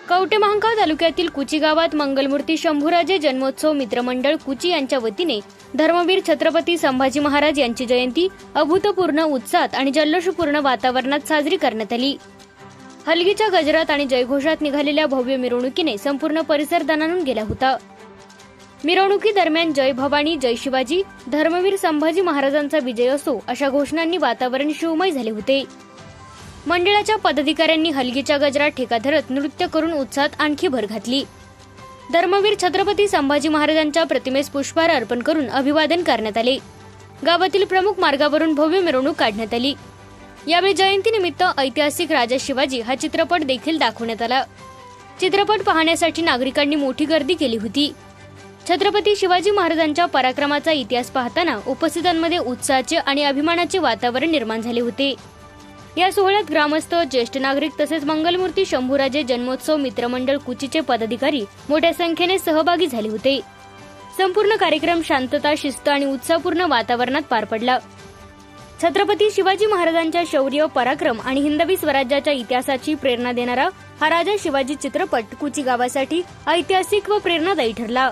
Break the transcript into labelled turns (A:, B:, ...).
A: कवठेमहांकाळ तालुक्यातील कुची गावात मंगलमूर्ती शंभूराजे जन्मोत्सव मित्रमंडळ कुची यांच्या वतीने धर्मवीर छत्रपती संभाजी महाराज यांची जयंती अभूतपूर्व उत्साहात आणि जल्लोषपूर्ण वातावरणात साजरी करण्यात आली। हलगीच्या गजरात आणि जयघोषात निघालेल्या भव्य मिरवणुकीने संपूर्ण परिसर दणाणून गेला होता। मिरवणुकीदरम्यान जय भवानी, जय शिवाजी, धर्मवीर संभाजी महाराजांचा विजय असो अशा घोषणांनी वातावरण शिवमय झाले होते। मंडळाच्या पदाधिकाऱ्यांनी हलगीच्या गजरात ठेका धरत नृत्य करून उत्साहात आणखी भर घातली। धर्मवीर छत्रपती संभाजी महाराजांच्या प्रतिमेस पुष्पहार अर्पण करून अभिवादन करण्यात आले। गावातील प्रमुख मार्गावरून भव्य मिरवणूक काढण्यात आली। यावेळी जयंतीनिमित्त ऐतिहासिक राजा शिवाजी हा चित्रपट देखील दाखवण्यात आला। चित्रपट पाहण्यासाठी नागरिकांनी मोठी गर्दी केली होती। छत्रपती शिवाजी महाराजांच्या पराक्रमाचा इतिहास पाहताना उपस्थितांमध्ये उत्साहाचे आणि अभिमानाचे वातावरण निर्माण झाले होते। या सोहळ्यात ग्रामस्थ, ज्येष्ठ नागरिक तसेच मंगलमूर्ती शंभूराजे जन्मोत्सव मित्रमंडळ कुचीचे पदाधिकारी मोठ्या संख्येने सहभागी झाले होते। संपूर्ण कार्यक्रम शांतता, शिस्त आणि उत्साहपूर्ण वातावरणात पार पडला। छत्रपती शिवाजी महाराजांच्या शौर्य, पराक्रम आणि हिंदवी स्वराज्याच्या इतिहासाची प्रेरणा देणारा हा राजा शिवाजी चित्रपट कुची गावासाठी ऐतिहासिक व प्रेरणादायी ठरला।